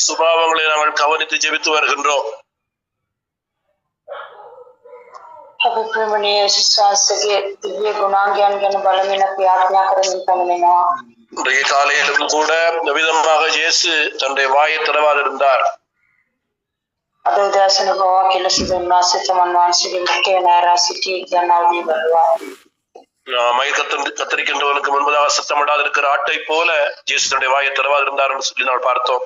சுபாவங்களை நாங்கள் கவனித்து ஜெபித்து வருகின்றோம். இன்றைய காலையிலும் கூட விதமாக இயேசு தன்னுடைய வாயை திறவாதிருந்தார். கத்தரிக்கின்றவனுக்கு முன்பதாக சத்தமிடாது இருக்கிற ஆட்டை போல இயேசு தன்னுடைய வாயை திறவாதிருந்தார் என்று சொல்லி நாம் பார்த்தோம்.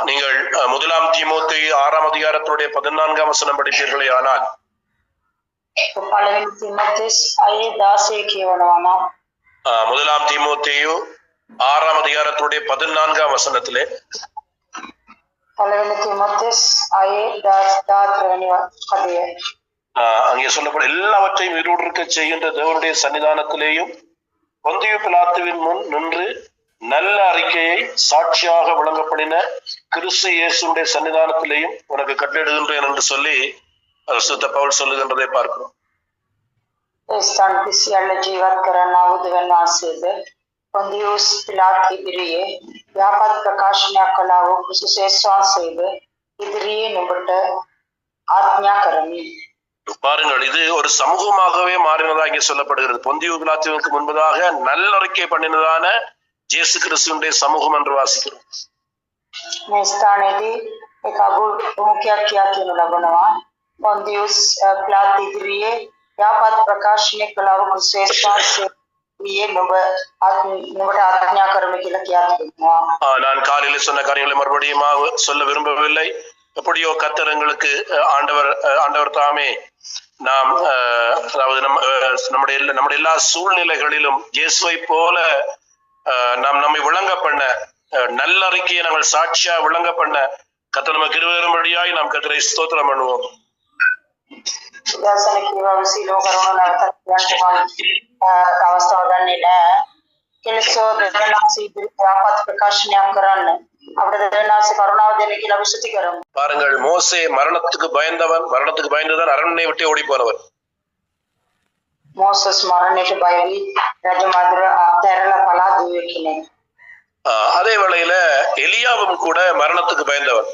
நீங்கள் 1 தீமோத்தேயு 6 அதிகாரத்துடைய 14 வசனம் படிப்பீர்களே ஆனால் 1 தீமோத்தேயு 6 அதிகாரத்துடைய 14 வசனத்திலே அங்கே சொல்லப்படும் எல்லாவற்றையும் உயிரோடு செய்கின்ற தேவனுடைய சன்னிதானத்திலேயும் பொந்தியு பிலாத்துவின் முன் நின்று நல்ல அறிக்கையை சாட்சியாக விளங்கப்படின கிறிஸ்து இயேசுடைய சன்னிதானத்திலேயும் உனக்கு கட்டளையிடுகின்றேன் என்று சொல்லி சுத்த பவுல் சொல்லுகின்றதை பார்க்கிறோம். Pontius Pilat ඉදිරියේ ව්‍යාපත් ප්‍රකාශනයක් කළා වූ ක්‍රිස්තුසේස්වාන් செய்து ඉදිරියේ නුඹට ආඥා කරමි. பாருங்கள், இது ஒரு சமூகமாகவே மாறினதாக இங்கே சொல்லப்படுகிறது. பொந்தியு பிலாத்துவுக்கு முன்பதாக நல்லறிக்கை பண்ணினதான இயேசு கிறிஸ்துவினுடைய சமூகம் என்று வாசிக்கிறோம். මේ ස්ථානයේදී එක අභිමුඛයක් කියා කියනු ලබනවා. Pontius Pilat ඉදිරියේ ව්‍යාපත් ප්‍රකාශනයක් කළා වූ ක්‍රිස්තුසේස්වාන් நான் காலையில் சொன்ன காரியங்களை மறுபடியும் சொல்ல விரும்பவில்லை. எப்படியோ கர்த்தர் எங்களுக்கு ஆண்டவர் தாமே நாம் அதாவது நம்முடைய எல்லா சூழ்நிலைகளிலும் இயேசுவை போல நம்மை விளங்க பண்ண நல்லறிக்கையை நாங்கள் சாட்சியா விளங்க பண்ண கர்த்தர் நமக்கு கிருபையும்படியாய் நாம் கர்த்தரை ஸ்தோத்திரம் பண்ணுவோம். අවස්ථාව ගන්නේ නැහැ. කෙලෙසෝ දෙවනාසි ව්‍යාපත් ප්‍රකාශනයක් කරන්න අපිට දෙවනාසි කරුණාව දෙන්න කියලා විශ්වාස කරමු. பாருங்கள், மோசே மரணத்துக்கு பயந்துதான் அரண்மனையை விட்டு ஓடி போனவர். மோசஸ் மரணයට බය වී රජමහදුර අත්හැරලා පලා දුවේ කෙනෙක්. அதே வேளையில எலியாவும் கூட மரணத்துக்கு பயந்தவர்.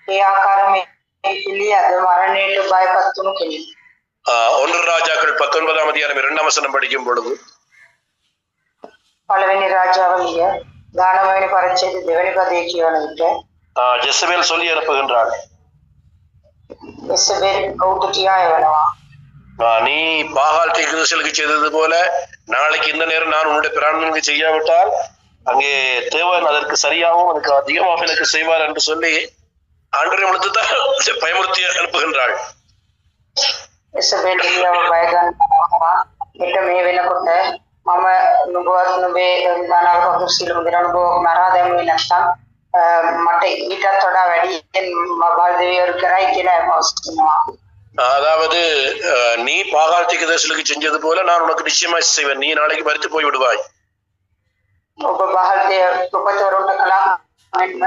ඒ ආකාරமே එලියාද මරණයට බයපත් වුණු කෙනෙක්. 1 ராஜாக்கள் 19 அதிகாரம் 2 வசனம் படிக்கும் பொழுது பலவனி ராஜாவலிய தானமேனி பரிச்சேதி தேவனி பதே කියවන විට ஜெசபேல் சொல்லி அனுப்புகின்றாள். ஜெசபேல் கவுட்டு කියා එවනවා. நீ பாகால் தீர்க்கதரிசிகளுக்கு செய்தது போல நாளைக்கு இந்த நேரம் நான் உன்னுடைய பிராணனுக்கு செய்யாவிட்டால் அங்கே தேவன் அதற்கு சரியாகவும் அதுக்கு அதிகமாக எனக்கு செய்வார் என்று சொல்லி ஆண்டவரை முழுத்துதான் பயமுறுத்தி அனுப்புகின்றாள். එසබෙල් එලියව බය ගන්නවා. මෙන්න මේ වෙනකොට මම නුඹවත් නුඹේ දානවල සිළුම් දෙනව මරා දැමුවේ නැත්නම් මට ඊටත් වඩා වැඩි බාල් දෙවියෝ කරයි කියලා අවස්ථනවා. அதாவது நீ பாகால் தீர்க்கதரிசிகளுக்கு செஞ்சது போல நான் உனக்கு நிச்சயமாய் செய்வேன், நீ நாளைக்கு மரித்து போய் விடுவாய். ඔබ බාල් දෙවියන්ට කළා මෙන්න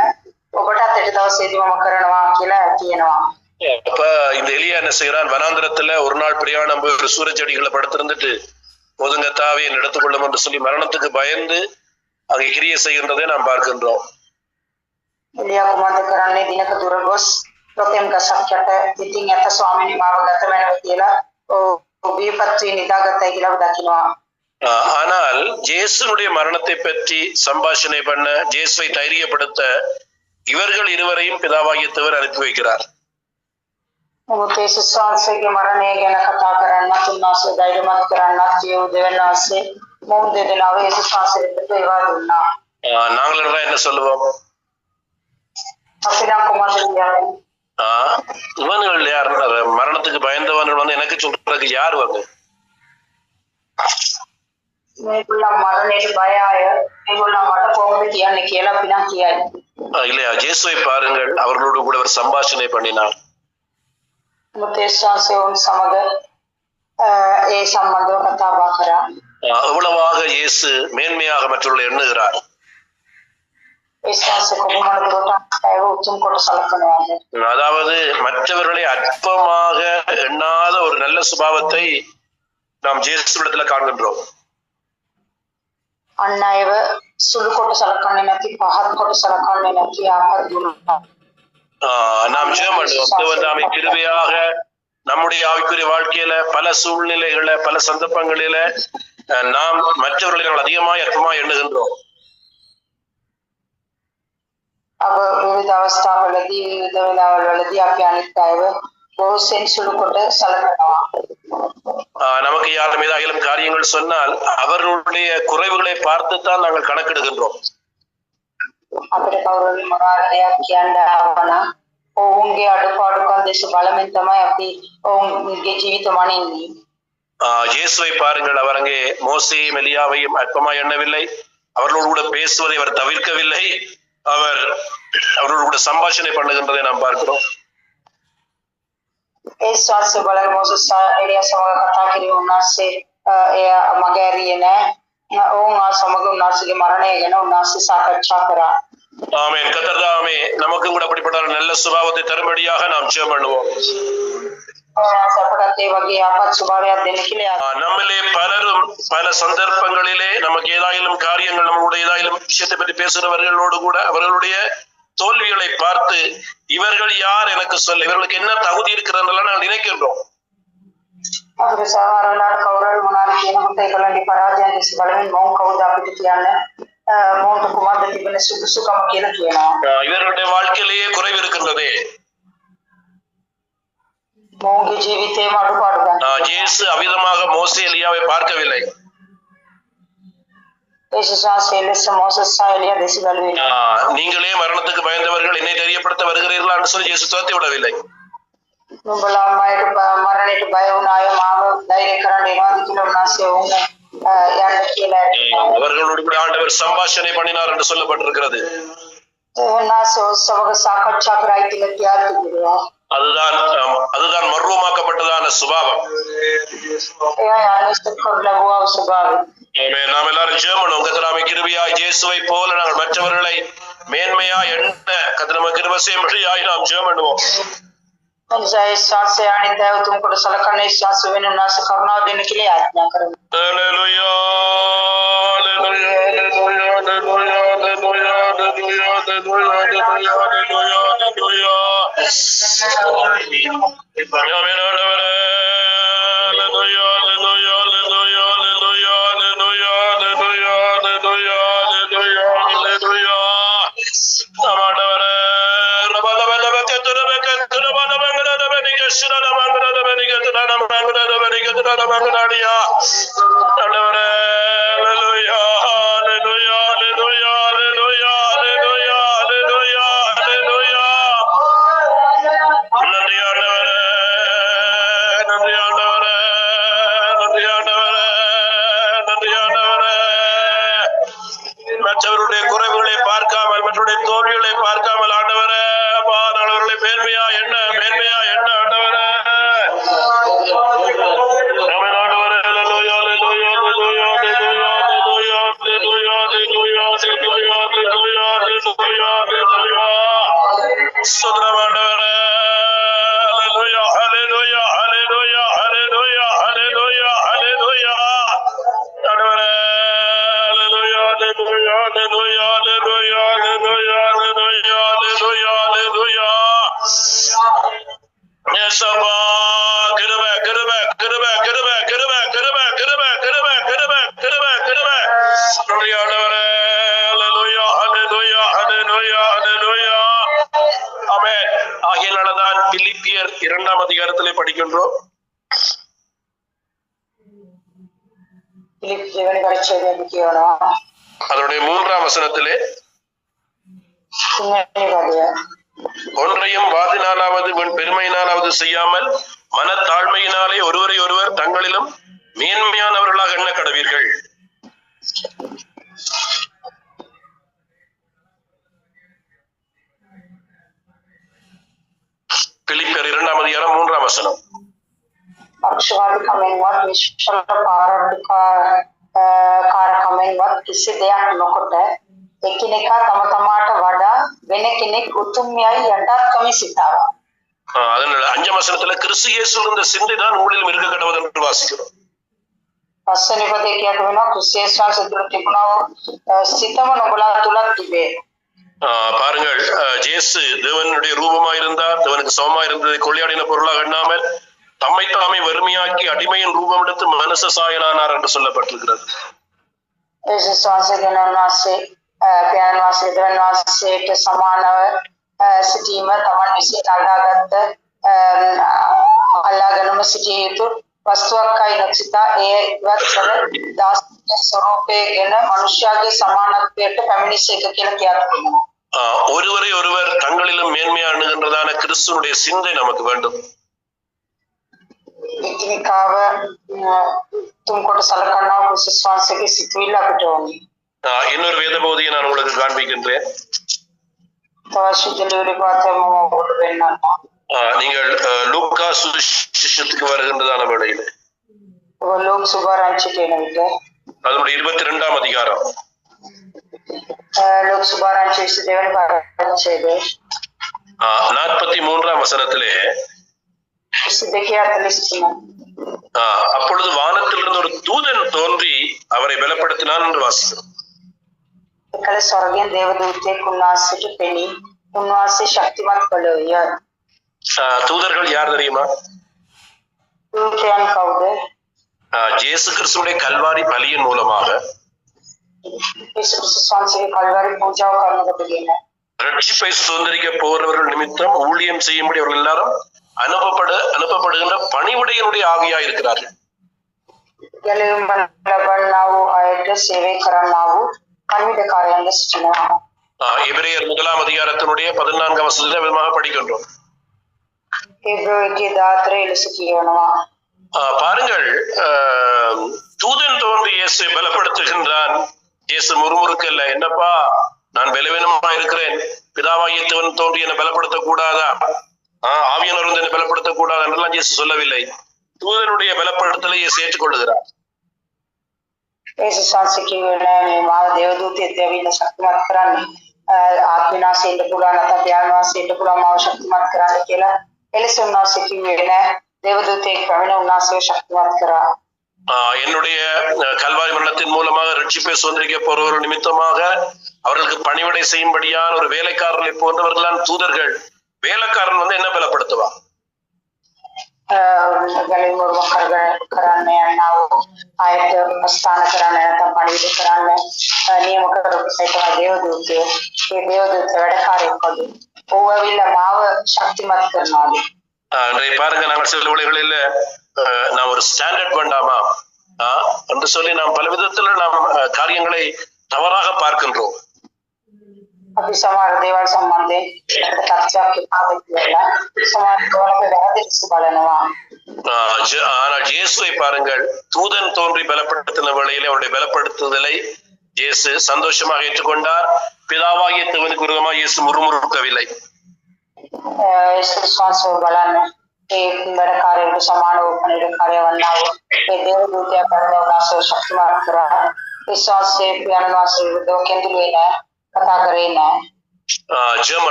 ඔබටත් ඊට දවසේදී මම කරනවා කියලා කියනවා. அப்ப இந்த எலியா என்ன செய்யறான், வனாந்திரத்துல ஒரு நாள் பிரயாணம் போய் ஒரு சூரச்செடிகளை படுத்திருந்துட்டு ஒதுங்கத்தாவே எடுத்துக் கொள்ளும் என்று சொல்லி மரணத்துக்கு பயந்து அங்கே கிரியை செய்கின்றதை நாம் பார்க்கின்றோம். එලියා කුමන්ද කරන්නේ දිනක දුර ගොස් ප්‍රථම ගසක්කට ඉතින් යත ස්වාමීනි මාව ගත වෙනවා කියලා ඔබීපත්‍රි නිදාගත්තයි කියලා දකිනවා. ஆனால் ஜேசுனுடைய மரணத்தை பற்றி சம்பாஷணை பண்ண ஜேசுவை தைரியப்படுத்த இவர்கள் இருவரையும் பிதாவாகிய தேவன் அனுப்பி வைக்கிறார். முத்தேசுவான்சேගේ මරණය ගැන කතා කරන්නත් උන්වහන්සේ ධෛර්යමත් කරන්නත් ජීව දෙවනාසේ මොහොත දෙනාව යේසුස්වාන්සේට ඒවා දුන්නා. நாங்கள் என்ன சொல்லுவோம், අපිට කොහොමද இவன்கள் யார் மரணத்துக்கு பயந்தவர்கள் வந்து எனக்கு சொல்றதுக்கு யார் வந்து මේගොල්ලෝ මරණයට බය අය මේගොල්ලෝ මට කොහොමද කියන්නේ කියලා පිනා කියයි. இல்லையா, இயேசுவை பாருங்கள், அவர்களோடு கூட அவர் சம்பாஷணை பண்ணினார். முத்தேசுவான்சேவும் சமக ඒ සම්බන්ධව කතා බහ කරා. எவ்வளவாக இயேசு மேன்மையாக மற்றவர்களை எண்ணுகிறார். அதாவது மற்றவர்களை அற்பமாக எண்ணாத ஒரு நல்ல சுபாவத்தை நாம் இயேசுவிடத்துல காண்கின்றோம். අන්නයව සුළු කොට සලකන්නේ නැති පහත් කොට සලකන්නේ නැති ආපත් ගුණ. நாம் ஜெபம் பண்ணுவோம். கிருபையாக நம்முடைய ஆவிக்குரிய வாழ்க்கையில பல சூழ்நிலைகள பல சந்தர்ப்பங்களில நாம் மற்றவர்களை அதிகமாக அற்பமாக எண்ணுகின்றோம். අප විවිධ අවස්ථාවලදී විවිධ වෙලාවලදී අපි අනිත් අයව බොහෝසෙන් සුළු කොට සලකනවා. நமக்கு யார் மீதாகிலும் காரியங்கள் சொன்னால் அவர்களுடைய குறைவுகளை பார்த்துத்தான் நாங்கள் கணக்கெடுக்கின்றோம். අපිට කවුරුන් මොනවාදයක් කියන්න ආවනම් ඔවුන්ගේ අඩුපාඩුකම් දැස බලමින් තමයි අපි ඔවුන්ගේ ජීවිත මනින්නේ. இயேசுவை பாருங்கள், அவர் அங்கே மோசேயையும் எலியாவையும் அற்பமாய் எண்ணவில்லை. அவர்களோடு கூட பேசுவதை அவர் தவிர்க்கவில்லை. அவர் அவர்களோடு கூட சம்பாஷணை பண்ணுகின்றதை நாம் பார்க்கிறோம். ඒ ශාස්ත්‍ර බලන මොසස් එලියා සමග කතා කිරීම උන්වහන්සේ එය මගහැරියේ නැහැ. ඔවුන් සමග උන්වහන්සේගේ මරණය ගැන උන්වහන්සේ සාකච්ඡා කරා. ஆமென். கர்த்தர் தாமே நமக்கும் கூட அப்படிப்பட்ட நல்ல சுபாவத்தை தரும்படியாக நாம் ஜெபம் பண்ணுவோம். நம்மளே பலரும் பல சந்தர்ப்பங்களிலே நமக்கு ஏதாயிலும் காரியங்கள் நம்மளுடைய ஏதாயிலும் விஷயத்தை பற்றி பேசுகிறவர்களோடு கூட அவர்களுடைய தோல்விகளை பார்த்து இவர்கள் யார் எனக்கு சொல்ல, இவர்களுக்கு என்ன தகுதி இருக்கிறதுனால நான் நினைக்கின்றோம். இவர்களுடைய வாழ்க்கையிலேயே குறைவு இருக்கின்றதே. இயேசு அவிதமாக மோசே எலியாவை பார்க்கவில்லை. நீங்களே மரணத்துக்கு பயந்தவர்கள் என்னை தெரியப்படுத்த வருகிறீர்களா என்று சொல்லி இயேசு துரத்தி விடவில்லை. அவர்களோடு கூட ஆண்டவர் சம்பாஷணை பண்ணினார் என்று சொல்லப்பட்டிருக்கிறது. அதுதான் மர்வமாக்கப்பட்டதான சுபாவம். நாம் எல்லாரும் ஜெபம் கர்த்தராமே கிருபையாய் இயேசுவை போல நாங்கள் மற்றவர்களை மேன்மையா எண்ண கர்த்தர் நமக்கு கிருபை செய்யும்படியாய் நாம் ஜெபம் பண்ணுவோம். மற்றவருடைய குறைவுகளை பார்க்காமல் மற்றவருடைய தோல்விகளை பார்க்காமல் ஆண்டவரே அவர்களை மேன்மையா என்ன ஆண்டவரே ஆகையினால்தான் பிலிப்பியர் 2ஆம் அதிகாரத்திலே படிக்கின்றோம். அதனுடைய 3ஆம் வசனத்திலே ஒன்றையும் வாதினாலாவது பெருமையினாலாவது செய்யாமல் மனத்தாழ்மையினாலே ஒருவரை ஒருவர் தங்களிலும் மேன்மையானவர்களாக எண்ண கடவீர்கள். பிலிப்பியர் 2ஆம் அதிகாரம் 3ஆம் வசனம். පක්ෂවාදීකමෙන්වත් නිශ්චල කාරකමෙන්වත් කිසි දෙයක් නොකොට එකිනෙකා තම තමාට වඩා වෙන කෙනෙක් උතුම්යයි යටත්කම සිතාවා. அதனால 5 வசனத்துல கிறிஸ்து இயேசுவில் இருந்த சிந்தை தான் உங்களிலும் இருக்க கடவுள் என்று வாசிக்கிறோம். පස්වෙනි පදේ කියත වෙනවා ක්‍රිස්තියානි සතුට තිබුණා සිතම නොබලා තුලක් තිබේ. பாருங்கள், இயேசு தேவனுடைய ரூபமா இருந்தார், தேவனுக்கு சமமா இருந்ததை கொள்ளையாடின பொருளாக எண்ணாமல் தம்மை தாமே வறுமையாக்கி அடிமையின் ரூபம் எடுத்து மனுஷ சாயலானார் என்று சொல்லப்பட்டிருக்கிறது. යේසුස් වහන්සේගෙන වහන්සේ පියාණන් වහන්සේ දෙවියන් වහන්සේට සමානව සිටීම තමන් විසින් අල්ලාගත්ත අල්ලාගෙනම සිටිය යුතු වස්තුවක්යි නොසිතා ඒ ඉවත් කර දාස ස්වරූපයේගෙන මනුෂ්‍යයාගේ සමානත්වයට පැමිණිසේක කියලා කියනවා. ஒருவரை ஒருவர் தங்களிலும் மேன்மையா எண்ணுகின்றதான கிறிஸ்துவனுடைய சிந்தை நமக்கு வேண்டும். එකිනෙකාව තුන්කොට සලකනවා ක්‍රිස්තුස් වහන්සේගේ සිතුවිල්ල අපිට ඕනේ. இன்னொரு வேத பகுதியை நான் உங்களுக்கு காண்பிக்கின்றேன். நீங்கள் லூக்கா சுவிசேஷத்துக்கு வருகின்றதான வேளையில் அதனுடைய 22ஆம் அதிகாரம் 43ஆம் வசனத்திலே அப்பொழுது வானத்திலிருந்து ஒரு தூதன் தோன்றி அவரை பலப்படுத்தினான் என்று வாசிக்கிறோம். தூதர்கள் யார் தெரியுமா? இயேசு கிறிஸ்துவுடைய கல்வாரி பலியின் மூலமாக ரட்சிப்பை சுதந்திரிக்க போறவர்கள் நிமித்தம் ஊழியம் செய்யும்படி அவர்கள் எல்லாரும் அனுப்பப்படுகின்ற பணிவுடையனுடைய ஆவியா இருக்கிறார்கள். எபிரேயர் 1ஆம் அதிகாரத்தினுடைய 14ஆம் வசனத்தை விதமாக படிக்கின்றோம். பாருங்கள், தூதன் தோன்றி இயேசு பலப்படுத்துகின்றான். இயேசு முறுமுறுக்கல்ல, என்னப்பா நான் பலவீனமா இருக்கிறேன், பிதாவாகிய தேவன் தோன்றி என்னை பலப்படுத்த கூடாதா, ஆவியானவர் வந்து என்னை பலப்படுத்த கூடாது என்றெல்லாம் இயேசு சொல்லவில்லை. தூதனுடைய பலப்படுத்தலை இயேசு ஏற்றுக்கொள்ளுகிறார். என்னுடைய கல்வாரி மரணத்தின் மூலமாக ரட்சிப்பை சுதந்திரிக்க போறவர்கள் நிமித்தமாக அவர்களுக்கு பணிவிடை செய்யும்படியான ஒரு வேலைக்காரர்களை போன்றவர்களான் தூதர்கள். வேலைக்காரன் வந்து என்ன பலப்படுத்துவா? பாருங்க, நாங்கள் சில வேளைகளில் நாம் ஒரு ஸ்டாண்டர்ட் வேண்டாமா என்று சொல்லி நாம் பல விதத்துல நாம் காரியங்களை தவறாக பார்க்கின்றோம். ஆனால் இயேசுவை பாருங்கள், தூதன் தோன்றி பலப்படுத்தின வேளையிலே அவருடைய பலப்படுத்துதலை இயேசு சந்தோஷமாக ஏற்றுக்கொண்டார். பிதாவாகிய தேவனுக்கு விரோதமாக இயேசு முறுமுறுக்கவில்லை.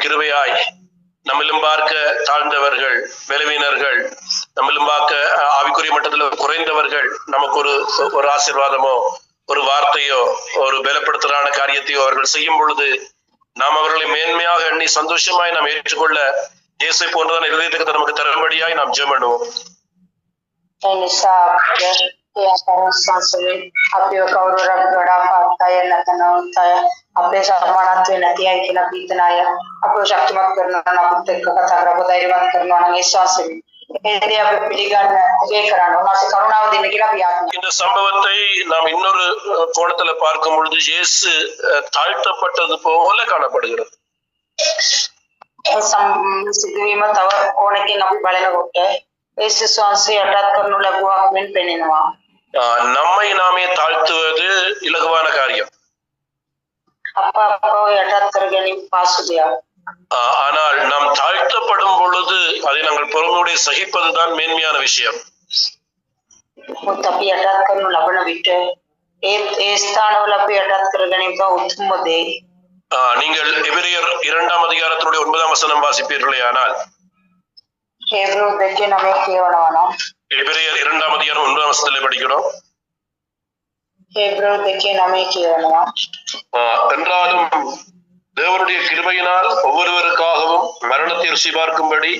கிருபையாய் நம்மிலும் பார்க்க தாழ்ந்தவர்கள், பலவீனர்கள், நம்மிலும் பார்க்க ஆவிக்குரிய மட்டத்தில் குறைந்தவர்கள் நமக்கு ஒரு ஆசீர்வாதமோ ஒரு வார்த்தையோ ஒரு பலப்படுத்துறான காரியத்தையோ அவர்கள் செய்யும் பொழுது நாம் அவர்களை மேன்மையாக எண்ணி சந்தோஷமாய் நாம் ஏற்றுக்கொள்ள இயேசு போன்றதான இருதயத்துக்கு நமக்கு தரும்படியாய் நாம் ஜெபம் பண்ணுவோம். අපේ සමානත්වය නැති අය කියලා පීතනාය අපව ශක්තිමත් කරනවා නම් අපිට එක්ක කතා කරලා ධෛර්යවත් කරනවා නම් ඒ ශාසනය ඒදී අපි පිළිගන්න ඔබේ කරන්න උනාසේ කරුණාව දෙන්න කියලා අපි ආඥා. இந்த சம்பவத்தை நாம் இன்னொரு கோணத்துல பார்க்கும் பொழுது இயேசு தாழ்த்தப்பட்டது போல காணப்படுகிறது. සිදුවීම තව කෝණකින් අපි බලනකොට යේසුස් වහන්සේ යටත් කරනු ලැබුවක් මෙන් පෙනෙනවා. நம்மை நாமே தாழ்த்துவது இலகுவான காரியம். ஆனால் நாம் தாழ்த்தப்படும் பொழுது அதை நாங்கள் பொறுமையோடு சகிப்பதுதான் மேன்மையான விஷயம். ඒ ස්ථානවල අපි යටත් කරගැනීම උතුම්ම දේ. நீங்கள் எபிரேயர் 2ஆம் அதிகாரத்தினுடைய 9ஆம் வசனம் வாசிப்பீர்களே ஆனால் ஹேப்ரு 2:9 කියවනවා නම් எபிரேயர் 2ஆம் அதிகாரம் 9ஆம் வசனத்திலே படிக்கிறோம். ஹேப்ரு 2:9 කියවනවා. என்றாலும் தேவனுடைய கிருபையினால் ஒவ்வொருவருக்காகவும் மரணத்தை ருசி பார்க்கும்படி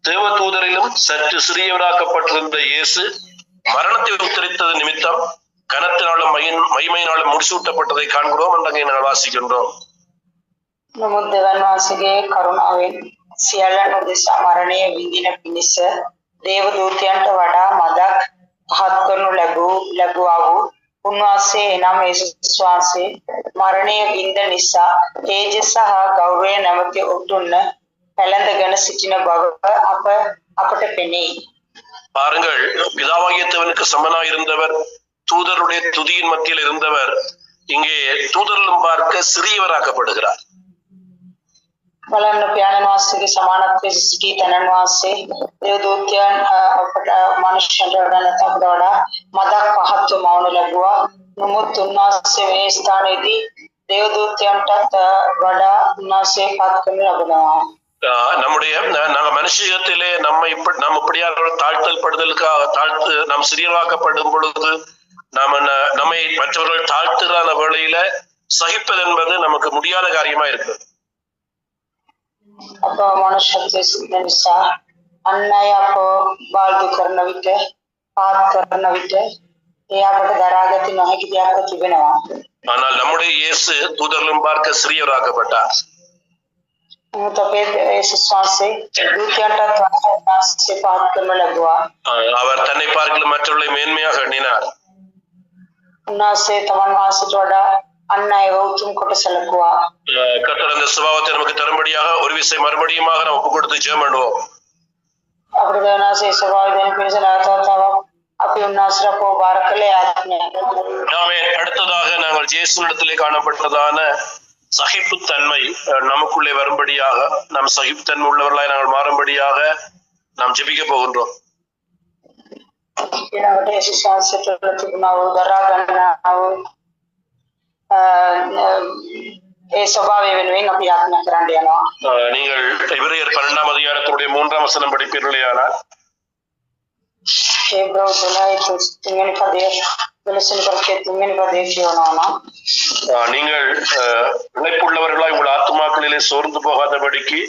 தேவதூதரிலும் சற்று சிறியவராக்கப்பட்டிருந்த இயேசு மரணத்தை உத்தரித்தது நிமித்தம் கனத்தினாலும் மகிமையினாலும் முடிசூட்டப்பட்டதை காண்கிறோம் என்று அங்கே நாங்கள் வாசிக்கின்றோம். නමුත් දෙවන් වහන්සේගේ කරුණාවෙන් සියල්ලන් උදෙසා මරණය විඳින පිණිස දේව දූතයන්ට වඩා මදක් පහත් කරනු ලැබුවා වූ උන්වහන්සේ එනම් යේසුස් වහන්සේ මරණය විඳ නිසා තේජස සහ ගෞරවය නැමැති උතුම්න පැලඳගෙන සිටින බව අපට පෙනේ. பாருங்கள், பிதாவாகிய தேவனுக்கு சமனாய் இருந்தவர், தூதருடைய துதியின் மத்தியில் இருந்தவர், இங்கே தூதரிலும் பார்க்க சிறியவராக்கப்படுகிறார். බලන්න පියාණන් වහන්සේගේ සමානත්වයේ සිටි තනන් වහන්සේ දේව දූතයන් අපට මනුෂ්‍යයන්ට වඩා මදක් පහත් මවනු ලැබුවා. නමුත් උන්වහන්සේ මේ ස්ථානයේදී දේව දූතයන්ටත් වඩා උන්වහන්සේ පත් කරනු ලබනවා. நாங்க மனுஷத்திலே நம்ம இப்படியாக தாழ்த்தல் படுதலுக்காக நாம் சிறியவாக்கப்படும் பொழுது நம்மை மற்றவர்கள் தாழ்த்துறான வேளையில சகிப்பது என்பது நமக்கு முடியாத காரியமா இருக்கு. අප මනුෂ්‍යත්වයේ සිටින නිසා අන් අය අප බාල්දු කරන විට පාත් කරන විට ඒ අපට දරාගත නොහැකි දෙයක් තිබෙනවා. ஆனால் நம்முடைய இயேசு தூதரிலும் பார்க்க சிறியவராக்கப்பட்டார். නමුත් අපේ යේසුස් වහන්සේ දූතයන්ටත් වඩා පාත් කරනු ලැබුවා. அவர் தன்னை பார்க்கலும் மற்றவர்களை மேன்மையாக எண்ணினார். උන්වහන්සේ තමන් වහන්සේට වඩා අන් අයව උතුම් කොට සැලකුවා. கர்த்தர் அந்த சுபாவத்தை நமக்கு தரும்படியாக ஒரு விசை மறுபடியுமாக நாம் ஒப்பு கொடுத்து ஜெபம் பண்ணுவோம். අපේ දේවනාසේ ස්වභාවය දෙන පිණිස නැවතතාවක් අපි උන්වහන්සේට පෝබාර කළේ ආත්මය. ஆமென். அடுத்ததாக நாங்கள் இயேசுவிடத்திலே காணப்பட்டதான சகிப்புத்தன்மை நமக்குள்ளே வரும்படியாக, நாம் சகிப்புத்தன்மை உள்ளவர்களாய் நாங்கள் மாறும்படியாக நாம் ஜெபிக்க போகின்றோம். ඊළඟට යේසුස් වහන්සේට තිබුණා වූ දරා ගන්නා වූ ඒ ස්වභාවය වෙනුවෙන් අපි යාඥා කරන්න යනවා. நீங்கள் எபிரேயர் 12ஆம் அதிகாரத்தினுடைய 3ஆம் வசனம் படிப்பீர்களேயானால் ஹேப்ரு 12:3 පදයේ වෙලසන කරකේ 3 පදයේ කියනවා නම් நீங்கள் இளைப்புள்ளவர்களாய் உங்கள் ஆத்துமாக்களிலே சோர்ந்து போகாதபடிக்கு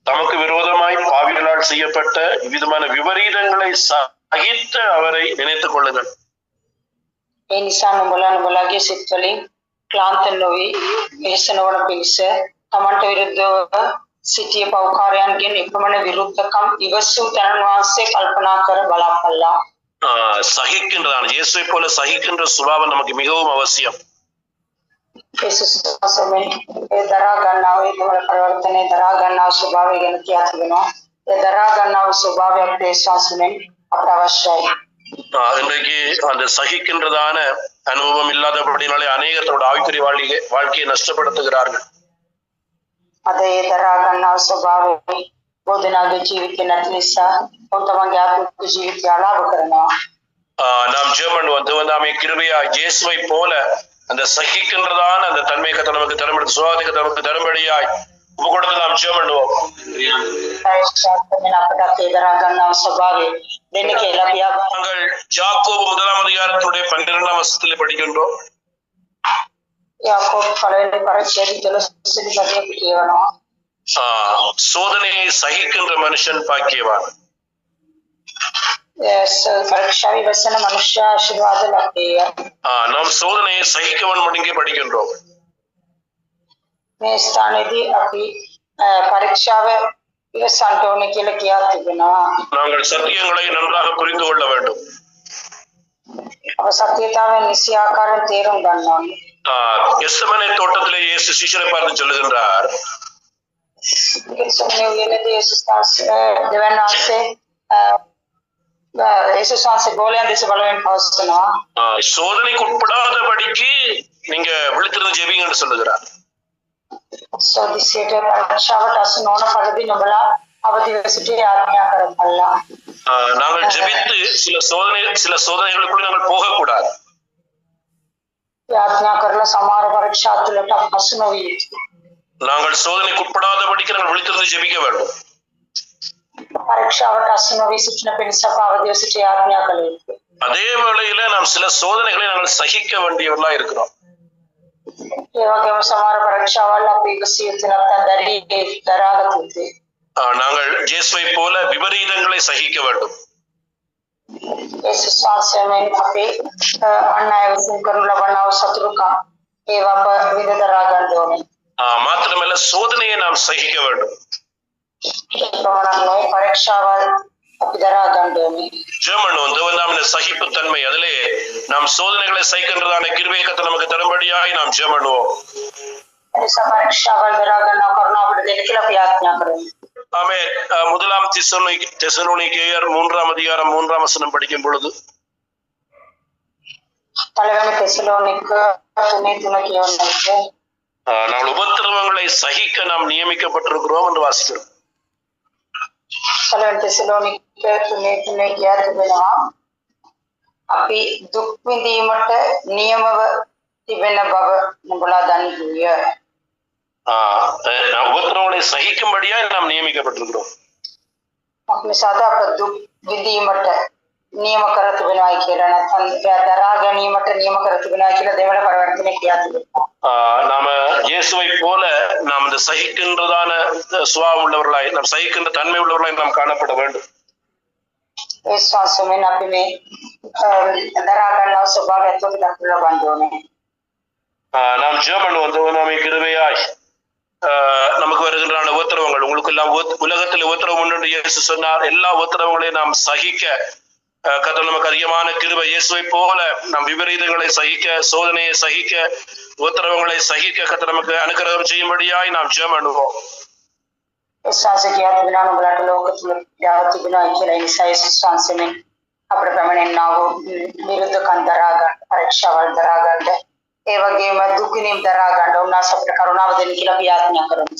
தமக்கு விரோதமாய் பாவிகளால் செய்யப்பட்ட விதமான விபரீதங்களை சகித்து அவரை நினைத்துக் கொள்ளுங்கள். ඒ නිසා නුඹලාගේ සිත්වලින් ක්ලාන්ත නොවි වෙහෙස නොවන පිණිස තමන්ට විරුද්ධව සිටිය පෞකාරයන්ගෙන් එකමන විරුද්ධකම් ඉවසූ තනන් වහන්සේ කල්පනා කර බලාපල්ලා. சகிக்கின்றதான இயேசுவை போல சகிக்கின்ற சுபாவம் நமக்கு மிகவும் அவசியம். යේසුස් වහන්සේ ඒ දරා ගන්නා වූ ඒ පරිවර්තනයේ දරා ගන්නා ස්වභාවය ගැන කියා තිබෙනවා. ඒ දරා ගන්නා වූ ස්වභාවයක් දේශාසනෙන් අපට අවශ්‍යයි. இன்றைக்கு அந்த சகிக்கின்றதான அனுபவம் இல்லாதபடினாலே அநேகர் தன்னோட ஆவிக்குரிய வாழ்க்கையை நஷ்டப்படுத்துகிறார்கள். අද ඒ දරා ගන්නා ස්වභාවය බෝධනාගේ ජීවිතේ නැති නිසා තමන්ගේ ආත්මික ජීවිතය අලාභ කරනවා. நாம் ஜெபம் வந்து கிருபையா இயேசுவை போல அந்த சகிக்கின்றதான அந்த தன்மை கர்த்தர் நமக்கு தரும்படி, சுவாதி கர்த்தர் நமக்கு தரும்படியாய் உப்பு கொடுத்து நாம் ஜெபம் பண்ணுவோம். நாங்கள் யாக்கோபு 1ஆம் அதிகாரத்தினுடைய 12ஆம் வசனத்திலே படிக்கின்றோம். சோதனையை சகிக்கின்ற மனுஷன் பாக்கியவான். நாம் சோதனையை சகிக்கவன் முடிங்கே படிக்கின்றோம். මේ ස්ථානයේදී අපි පරීක්ෂාව ඉවසන්ට ඕනේ කියලා කියා තිබෙනවා. நாங்கள் சத்தியங்களை நன்றாக புரிந்து கொள்ள வேண்டும். අප සත්‍යතාවය නිසි ආකාරයෙන් තේරුම් ගන්න ඕනේ. கெத்செமனே தோட்டத்திலே இயேசு சீஷரை பார்த்து சொல்லுகின்றார், சோதனைக்கு உட்படாதபடிக்கு நீங்க விழித்திருந்து ஜெபிங்கன்னு சொல்லுகிறார். நாங்கள் ஜெபித்து சில சோதனைகளுக்குள்ள நாங்கள் போகக்கூடாது. පරීක්ෂා තුළට පසු නොවිය යුතුයි. நாங்கள் சோதனைக்கு உட்படாதபடிக்கு நாங்கள் விழித்திருந்து ஜெபிக்க வேண்டும். පරීක්ෂාවට අසු නොවී සිටින පිණිස අවදිව සිටිය ආඥා කළ යුතුයි. அதே வேளையில நாம் சில சோதனைகளை நாங்கள் சகிக்க வேண்டியவர்களா இருக்கிறோம். ඒ වගේම සමහර පරීක්ෂාවල් අපි ඉවසිය යුතු නැත්නම් දරාගත යුතුයි. நாங்கள் இயேசுவை போல விபரீதங்களை சகிக்க வேண்டும். යේසුස් වහන්සේගෙන් අපි අන් අය විසින් කරනු ලබන සතුරුකම් ඒවා අප විඳ දරා ගන්න ඕනේ. மாத்திரமல்ல சோதனையை நாம் சகிக்க வேண்டும். ප්‍රමාණයි පරීක්ෂාවල් අපි දරා ගන්න ඕනේ. ஜெர்மன் நாம் சகிப்புத்தன்மை அதிலே நாம் சோதனைகளை சகிக்கின்றதான கிருபையை கர்த்தர் நமக்கு தரும்படியாய் நாம் ஜெர்மனுவோம். එනිසා පරීක්ෂාවල් දරා ගන්න කරුණාව අපිට දෙන්න කියලා අපි ආඥා කරමු. ஆமென். முதலாம் தெசலோனிக்கேயர் 3ஆம் அதிகாரம் 3ஆம் வசனம் படிக்கும் பொழுது පළවෙනි තෙසලෝනික 3:3 කියවන්නේ நாம் உபத்திரவங்களை சகிக்க நாம் நியமிக்கப்பட்டிருக்கிறோம் என்று வாசிக்கிறோம். පළවෙනි තෙසලෝනික 3:3 කියා තිබෙනවා අපි දුක් විඳීමට නියමව තිබෙන බව නුඹලා දනිව්ය. உபத்திரவங்களை சகிக்கும்படியா நாம் நியமிக்கப்பட்டிருக்கிறோம். මොකද අප දුක් විඳීමට නියම කර තිබෙනවා කියලා නැත්නම් දරා ගැනීමට නියම කර තිබෙනවා කියලා දෙවන පරිවර්තනය කියා තිබෙනවා. நாம இயேசுவை போல நாம் இந்த சகிக்கின்றதான சுபாவம் உள்ளவர்களாய் நாம் சகிக்கின்ற தன்மை உள்ளவர்களாய் நாம் காணப்பட வேண்டும். විශ්වාසයෙන් අපි මේ දරා ගන්නා ස්වභාවය තුළ දක්වලා බඳෝනේ. நாம் ஜெர்மன் நாமே கிருபையாய் நமக்கு வருகின்றன உபத்திரவங்கள் உங்களுக்கு எல்லாம் உலகத்தில் உபத்திரவம் உண்டு என்று இயேசு சொன்னார். எல்லா உபத்திரவங்களையும் நாம் சகிக்க கர்த்தர் நமக்கு அதிகமான கிருபை. இயேசுவை போல நாம் விபரீதங்களை சகிக்க, சோதனையை சகிக்க, உபத்திரவங்களை சகிக்க கர்த்தர் நமக்கு அனுக்கிரகம் செய்யும்படியாய் நாம் ஜெர்மனுவோம். විශ්වාසකියා තිබෙනවා නුඹලාට ලෝක තුල යාව තිබෙනවා කියලා ඒ නිසා යේසුස් වහන්සේගෙන් අපිට පැමිණෙනා වූ විරුද්ධ කන්දරා ගන්න පරීක්ෂාවල් දරා ගන්න ඒ වගේම දුක් විඳින දරා ගන්න උන්වහන්සේ අපිට කරුණාව දෙන්න කියලා අපි ආඥා කරමු.